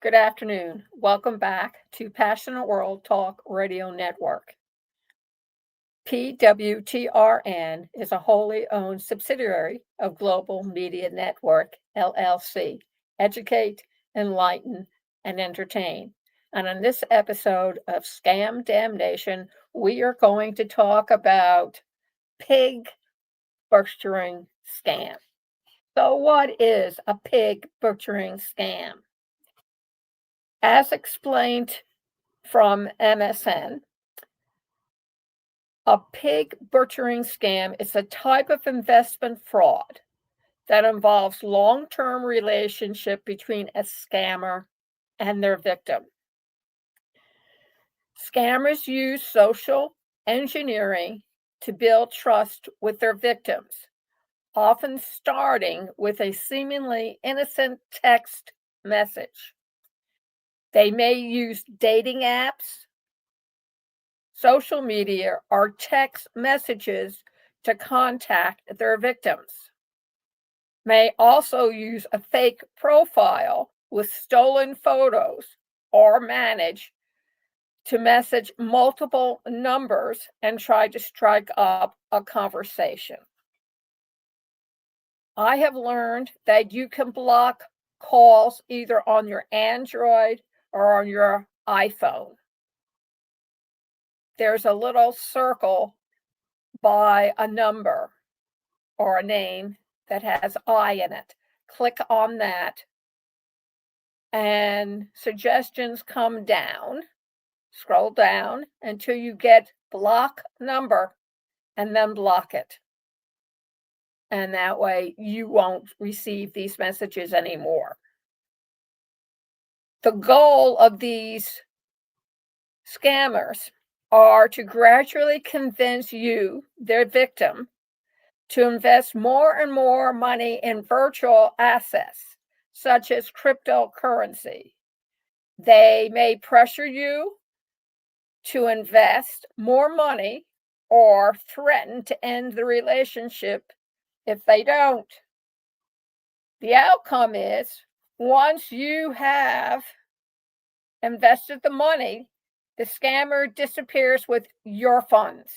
Good afternoon. Welcome back to Passionate World Talk Radio Network. PWTRN is a wholly owned subsidiary of Global Media Network, LLC. Educate, enlighten, and entertain. And on this episode of Scam Damnation, we are going to talk about pig butchering scam. So, what is a pig butchering scam? As explained from MSN, a pig butchering scam is a type of investment fraud that involves long-term relationship between a scammer and their victim. Scammers use social engineering to build trust with their victims, often starting with a seemingly innocent text message. They may use dating apps, social media, or text messages to contact their victims. May also use a fake profile with stolen photos or manage to message multiple numbers and try to strike up a conversation. I have learned that you can block calls either on your Android or on your iPhone. There's a little circle by a number or a name that has I in it. Click on that, and suggestions come down. Scroll down until you get block number and then block it. And that way you won't receive these messages anymore. The goal of these scammers are to gradually convince you, their victim, to invest more and more money in virtual assets, such as cryptocurrency. They may pressure you to invest more money or threaten to end the relationship if they don't. The outcome is once you have invested the money, the scammer disappears with your funds.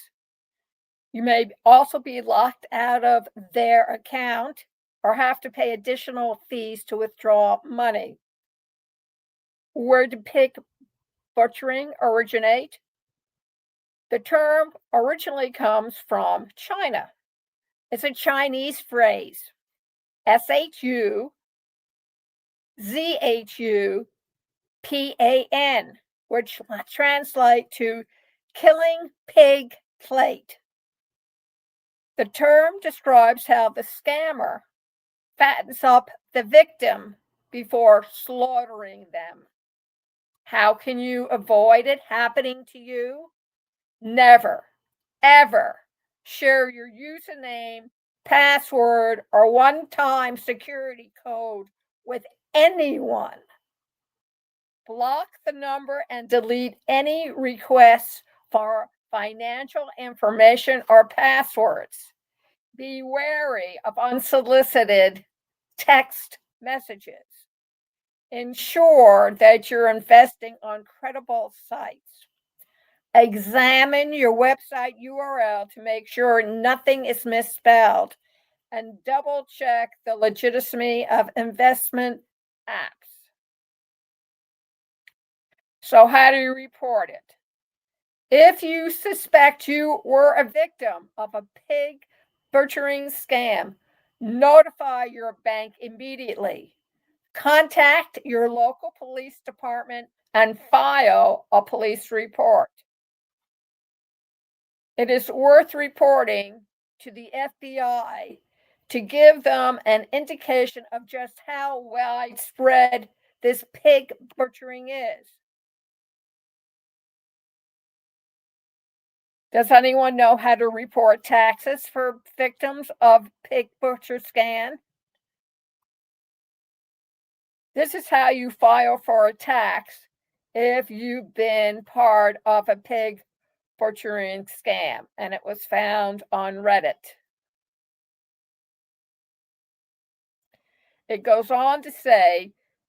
You may also be locked out of their account or have to pay additional fees to withdraw money. Where did pig butchering originate? The term originally comes from China. It's a Chinese phrase, SHUZHUPAN, which translate to killing pig plate. The term describes how the scammer fattens up the victim before slaughtering them. How can you avoid it happening to you? Never, ever share your username, password, or one-time security code with anyone. Block the number and delete any requests for financial information or passwords. Be wary of unsolicited text messages. Ensure that you're investing on credible sites. Examine your website URL to make sure nothing is misspelled, and double check the legitimacy of investment apps. So, how do you report it? If you suspect you were a victim of a pig butchering scam, notify your bank immediately. Contact your local police department and file a police report. It is worth reporting to the FBI to give them an indication of just how widespread this pig butchering is. Does anyone know how to report taxes for victims of pig butcher scam? This is how you file for a tax if you've been part of a pig butchering scam, and it was found on Reddit. It goes on to say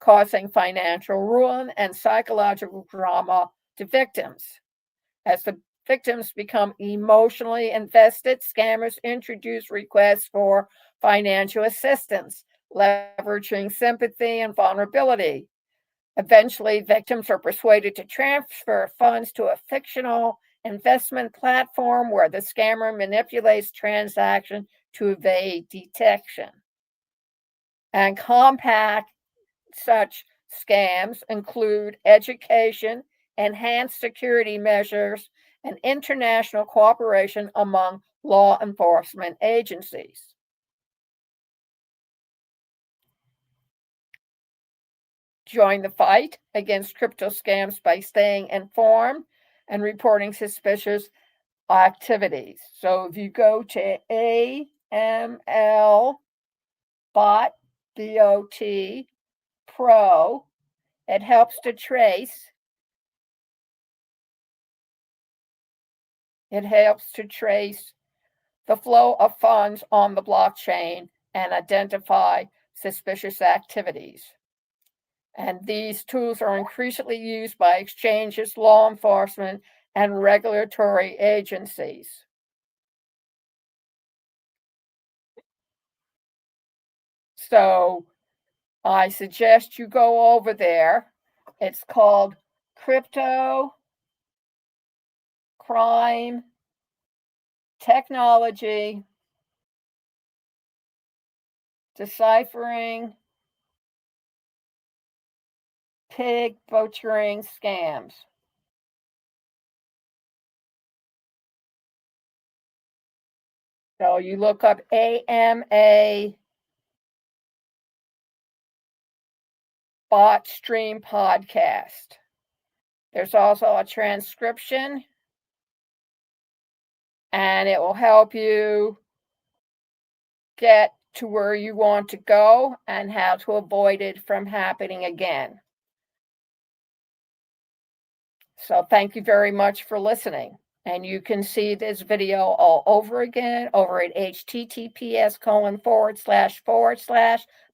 causing financial ruin and psychological trauma to victims. As the victims become emotionally invested, scammers introduce requests for financial assistance, leveraging sympathy and vulnerability. Eventually, victims are persuaded to transfer funds to a fictional investment platform where the scammer manipulates transactions to evade detection. And combat such scams include education, enhanced security measures, and international cooperation among law enforcement agencies. Join the fight against crypto scams by staying informed and reporting suspicious activities. So if you go to AML bot, BOT, Pro, it helps to trace the flow of funds on the blockchain and identify suspicious activities. And these tools are increasingly used by exchanges, law enforcement, and regulatory agencies. So I suggest you go over there. It's called Crypto Crime Technology Deciphering Pig Butchering Scams. So you look up AMA Bot Stream Podcast. There's also a transcription, and it will help you get to where you want to go and how to avoid it from happening again. So thank you very much for listening. And you can see this video all over again over at https://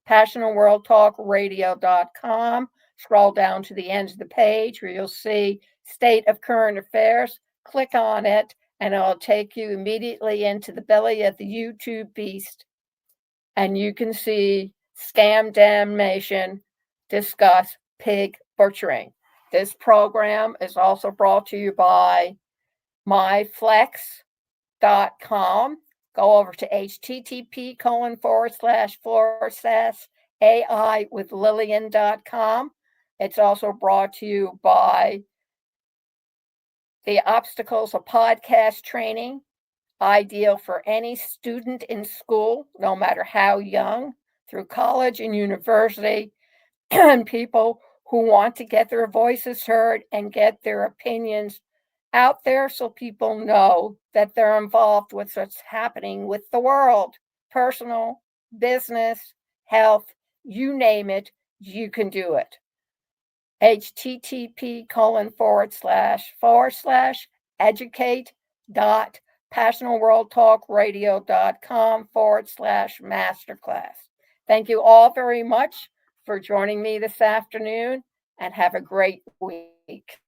passionworldtalkradio.com. Scroll down to the end of the page where you'll see State of Current Affairs. Click on it, and it'll take you immediately into the belly of the YouTube beast. And you can see Scam Damnation discuss pig butchering. This program is also brought to you by myflex.com. Go over to http://aiwithlillian.com. It's also brought to you by the Obstacles of Podcast Training, ideal for any student in school, no matter how young, through college and university, and people who want to get their voices heard and get their opinions out there so people know that they're involved with what's happening with the world. Personal, business, health, you name it, you can do it. http://educate.passionalworldtalkradio.com/masterclass. Thank you all very much for joining me this afternoon, and have a great week.